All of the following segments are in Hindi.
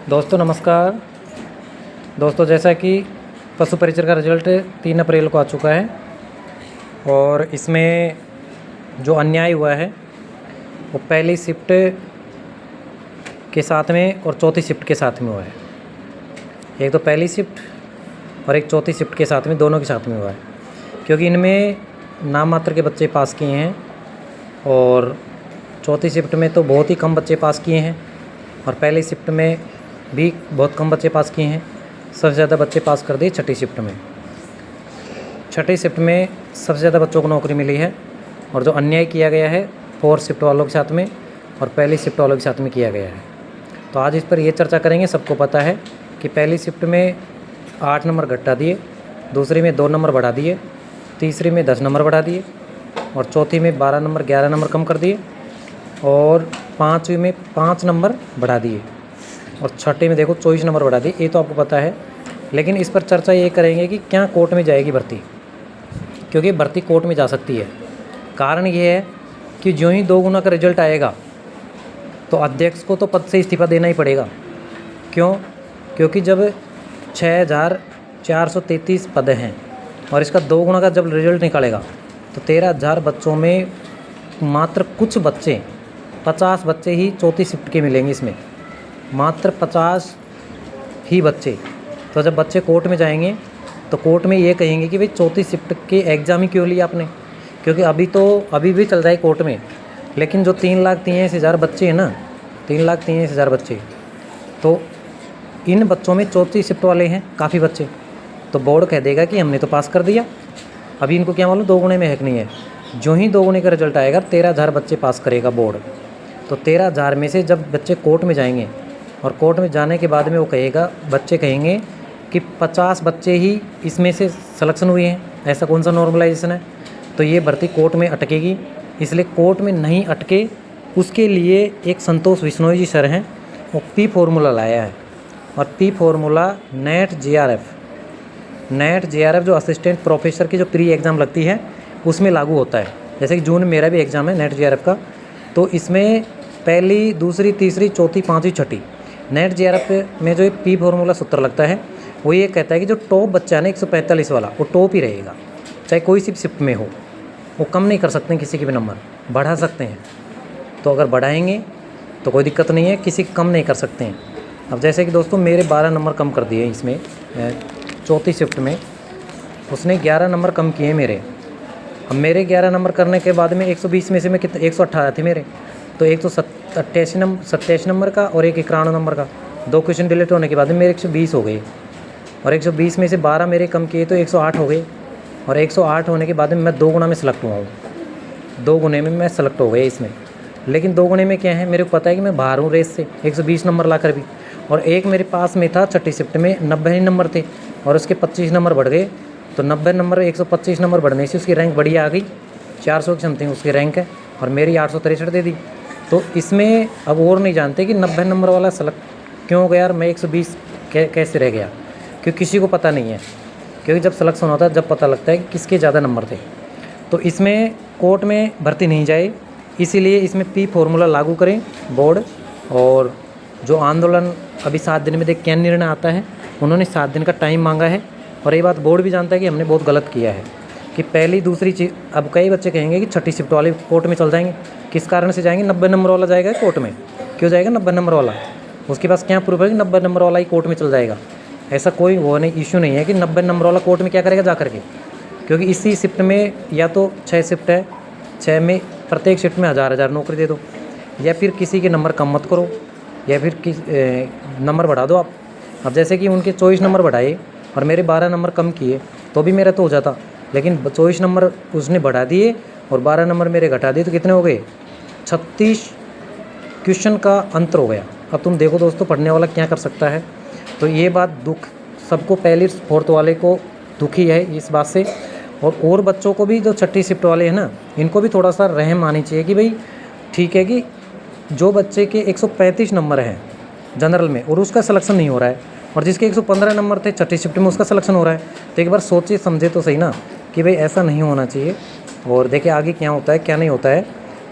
दोस्तों नमस्कार। दोस्तों जैसा कि पशु परिचर का रिजल्ट 3 अप्रैल को आ चुका है और इसमें जो अन्याय हुआ है वो पहली शिफ्ट के साथ में और चौथी शिफ्ट के साथ में हुआ है। एक तो पहली शिफ्ट और एक चौथी शिफ्ट के साथ में, दोनों के साथ में हुआ है, क्योंकि इनमें नाम मात्र के बच्चे पास किए हैं और चौथी शिफ्ट में तो बहुत ही कम बच्चे पास किए हैं और पहली शिफ्ट में भी बहुत कम बच्चे पास किए हैं। सबसे ज़्यादा बच्चे पास कर दिए छठी शिफ्ट में। छठी शिफ्ट में सबसे ज़्यादा बच्चों को नौकरी मिली है और जो अन्याय किया गया है 4 शिफ्ट वालों के साथ में और पहली शिफ्ट वालों के साथ में किया गया है। तो आज इस पर ये चर्चा करेंगे। सबको पता है कि पहली शिफ्ट में 8 नंबर घटा दिए, दूसरी में 2 नंबर बढ़ा दिए, तीसरी में 10 नंबर बढ़ा दिए और चौथी में 12 नंबर 11 नंबर कम कर दिए और पाँचवीं में 5 नंबर बढ़ा दिए और छठी में देखो 24 नंबर बढ़ा दिए। ये तो आपको पता है, लेकिन इस पर चर्चा ये करेंगे कि क्या कोर्ट में जाएगी भर्ती, क्योंकि भर्ती कोर्ट में जा सकती है। कारण ये है कि जो ही 2 गुना का रिजल्ट आएगा तो अध्यक्ष को तो पद से इस्तीफा देना ही पड़ेगा। क्यों? क्योंकि जब 6433 पद हैं और इसका 2 गुना का जब रिजल्ट निकलेगा तो 13000 बच्चों में मात्र कुछ बच्चे, 50 बच्चे ही चौथी शिफ्ट के मिलेंगे। इसमें मात्र 50 ही बच्चे। तो जब बच्चे कोर्ट में जाएंगे तो कोर्ट में ये कहेंगे कि भाई चौथी शिफ्ट के एग्ज़ाम ही क्यों लिया आपने, क्योंकि अभी भी चल रहा है कोर्ट में। लेकिन जो 3,83,000 बच्चे हैं ना, 3,83,000 बच्चे, तो इन बच्चों में चौथी शिफ्ट वाले हैं काफ़ी बच्चे। तो बोर्ड कह देगा कि हमने तो पास कर दिया। अभी इनको क्या मालूम 2 गुने में है कि नहीं है। जो ही 2 गुने का रिजल्ट आएगा 13,000 बच्चे पास करेगा बोर्ड। तो 13,000 में से जब बच्चे कोर्ट में जाएंगे और कोर्ट में जाने के बाद में वो कहेगा, बच्चे कहेंगे कि 50 बच्चे ही इसमें से सिलेक्शन हुए हैं। ऐसा कौन सा नॉर्मलाइजेशन है? तो ये भर्ती कोर्ट में अटकेगी। इसलिए कोर्ट में नहीं अटके उसके लिए एक संतोष विश्नोई जी सर हैं, वो पी फॉर्मूला लाया है। और पी फॉर्मूला नेट जेआरएफ जो असिस्टेंट प्रोफेसर की जो प्री एग्ज़ाम लगती है उसमें लागू होता है। जैसे कि जून में मेरा भी एग्ज़ाम है नेट जेआरएफ का, तो इसमें पहली, दूसरी, तीसरी, चौथी, पाँचवीं, छठी नेट जेआरएफ में जो पी फॉर्मूला सूत्र लगता है वो ये कहता है कि जो टॉप बच्चा है ना 145 वाला, वो टॉप ही रहेगा, चाहे कोई सी शिफ्ट में हो। वो कम नहीं कर सकते किसी के भी नंबर, बढ़ा सकते हैं। तो अगर बढ़ाएंगे तो कोई दिक्कत नहीं है, किसी कम नहीं कर सकते हैं। अब जैसे कि दोस्तों मेरे 12 नंबर कम कर दिए इसमें चौथी शिफ्ट में, उसने 11 नंबर कम किए मेरे। अब मेरे 11 नंबर करने के बाद में 120 में से मैं कितने 118 थे मेरे, तो 187 नंबर का और एक 91 नंबर का 2 क्वेश्चन डिलीट होने के बाद में मेरे 120 हो गए और 120 में से 12 मेरे कम किए तो 108 हो गए और 108 होने के बाद में मैं 2 गुना में सेलेक्ट हुआ हूँ। 2 गुने में मैं सेलेक्ट हो गया इसमें। लेकिन 2 गुने में क्या है, मेरे को पता है कि मैं बाहर हूँ रेस से 120 नंबर ला कर भी। और एक मेरे पास में था छठी शिफ्ट में 90 नंबर थे और उसके 25 नंबर बढ़ गए, तो 90 नंबर 125 नंबर बढ़ने से उसकी रैंक बढ़िया आ गई, 400 की समथिंग उसकी रैंक है और मेरी 863 दे दी। तो इसमें अब और नहीं जानते कि 90 नंबर वाला सेलेक्ट क्यों गया यार, मैं 120 कैसे रह गया, क्योंकि किसी को पता नहीं है। क्योंकि जब सिलेक्शन होता है जब पता लगता है कि किसके ज़्यादा नंबर थे। तो इसमें कोर्ट में भर्ती नहीं जाए, इसीलिए इसमें पी फॉर्मूला लागू करें बोर्ड। और जो आंदोलन अभी 7 दिन में देख क्या निर्णय आता है, उन्होंने 7 दिन का टाइम मांगा है और ये बात बोर्ड भी जानता है कि हमने बहुत गलत किया है कि पहली दूसरी चीज़। अब कई बच्चे कहेंगे कि छठी शिफ्ट वाले कोर्ट में चल जाएंगे, किस कारण से जाएंगे? 90 नंबर वाला जाएगा कोर्ट में। क्यों जाएगा 90 नंबर वाला? उसके पास क्या प्रूफ है कि 90 नंबर वाला ही कोर्ट में चल जाएगा? ऐसा कोई वो नहीं, इशू नहीं है कि 90 नंबर वाला कोर्ट में क्या करेगा जा करके, क्योंकि इसी शिफ्ट में या तो 6 शिफ्ट है, 6 में प्रत्येक शिफ्ट में 1000 नौकरी दे दो, या फिर किसी के नंबर कम मत करो, या फिर नंबर बढ़ा दो आप। अब जैसे कि उनके 24 नंबर बढ़ाए और मेरे 12 नंबर कम किए तो भी मेरा तो हो जाता, लेकिन 24 नंबर उसने बढ़ा दिए और 12 नंबर मेरे घटा दिए, तो कितने हो गए? 36 क्वेश्चन का अंतर हो गया। अब तुम देखो दोस्तों पढ़ने वाला क्या कर सकता है। तो ये बात दुख सबको, पहली 4th वाले को दुखी है इस बात से, और बच्चों को भी जो छठी शिफ्ट वाले हैं ना, इनको भी थोड़ा सा रहम आनी चाहिए कि भाई ठीक है कि जो बच्चे के 135 नंबर हैं जनरल में और उसका सिलेक्शन नहीं हो रहा है, और जिसके 115 नंबर थे छठी शिफ्ट में उसका सिलेक्शन हो रहा है, तो एक बार सोचिए समझे तो सही ना कि भाई ऐसा नहीं होना चाहिए। और देखिए आगे क्या होता है क्या नहीं होता है।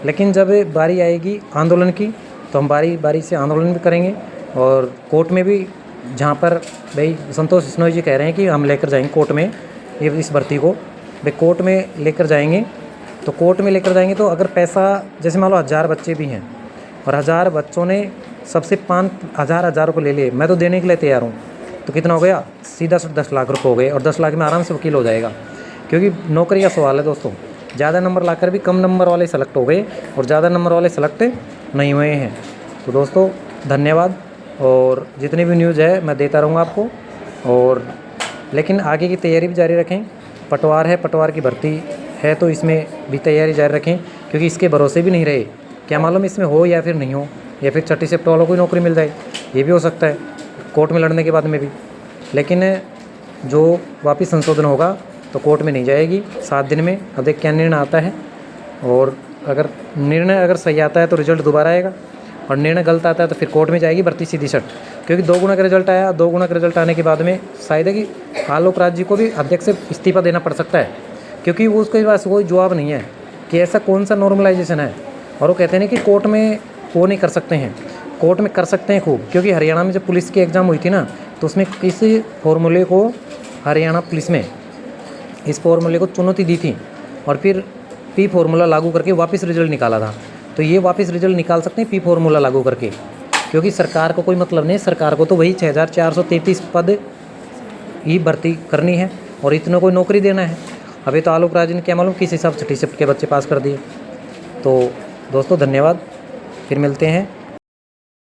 लेकिन जब बारी आएगी आंदोलन की तो हम बारी बारी से आंदोलन भी करेंगे, और कोर्ट में भी जहाँ पर भाई संतोष बिश्नोई जी कह रहे हैं कि हम लेकर जाएंगे कोर्ट में ये इस भर्ती को, भाई कोर्ट में लेकर जाएंगे। तो कोर्ट में लेकर जाएंगे तो अगर पैसा जैसे मान लो 1000 बच्चे भी हैं और 1000 बच्चों ने सबसे 5000 रुपये ले लिए, मैं तो देने के लिए तैयार हूँ, तो कितना हो गया, सीधा 10 लाख रुपये हो गए। और 10 लाख में आराम से वकील हो जाएगा, क्योंकि नौकरी का सवाल है दोस्तों। ज़्यादा नंबर लाकर भी कम नंबर वाले सेलेक्ट हो गए और ज़्यादा नंबर वाले सेलेक्ट नहीं हुए हैं। तो दोस्तों धन्यवाद, और जितनी भी न्यूज़ है मैं देता रहूँगा आपको। और लेकिन आगे की तैयारी भी जारी रखें। पटवार है, पटवार की भर्ती है, तो इसमें भी तैयारी जारी रखें, क्योंकि इसके भरोसे भी नहीं रहे, क्या मालूम इसमें हो या फिर नहीं हो, या फिर छठी शिफ्ट वालों को नौकरी मिल जाए, ये भी हो सकता है कोर्ट में लड़ने के बाद में भी। लेकिन जो वापस संशोधन होगा तो कोर्ट में नहीं जाएगी 7 दिन में। अब देख क्या निर्णय आता है, और अगर निर्णय अगर सही आता है तो रिजल्ट दोबारा आएगा, और निर्णय गलत आता है तो फिर कोर्ट में जाएगी भर्ती सीधी शट। क्योंकि 2 गुना का रिजल्ट आया, 2 गुना का रिजल्ट आने के बाद में शायद है कि आलोक राज जी को भी अध्यक्ष से इस्तीफा देना पड़ सकता है, क्योंकि वो उसके पास कोई जवाब नहीं है कि ऐसा कौन सा नॉर्मलाइजेशन है। और वो कहते हैं कि कोर्ट में वो नहीं कर सकते हैं, कोर्ट में कर सकते हैं खूब। क्योंकि हरियाणा में जब पुलिस की एग्ज़ाम हुई थी ना, तो उसमें किसी फॉर्मूले को हरियाणा पुलिस में इस फॉर्मूले को चुनौती दी थी, और फिर पी फॉर्मूला लागू करके वापस रिजल्ट निकाला था। तो ये वापस रिजल्ट निकाल सकते हैं पी फॉर्मूला लागू करके, क्योंकि सरकार को कोई मतलब नहीं, सरकार को तो वही 6433 पद ही भर्ती करनी है और इतना कोई नौकरी देना है। अभी तो आलोक राज ने क्या मालूम किस हिसाब से छठी शिफ्ट के बच्चे पास कर दिए। तो दोस्तों धन्यवाद, फिर मिलते हैं।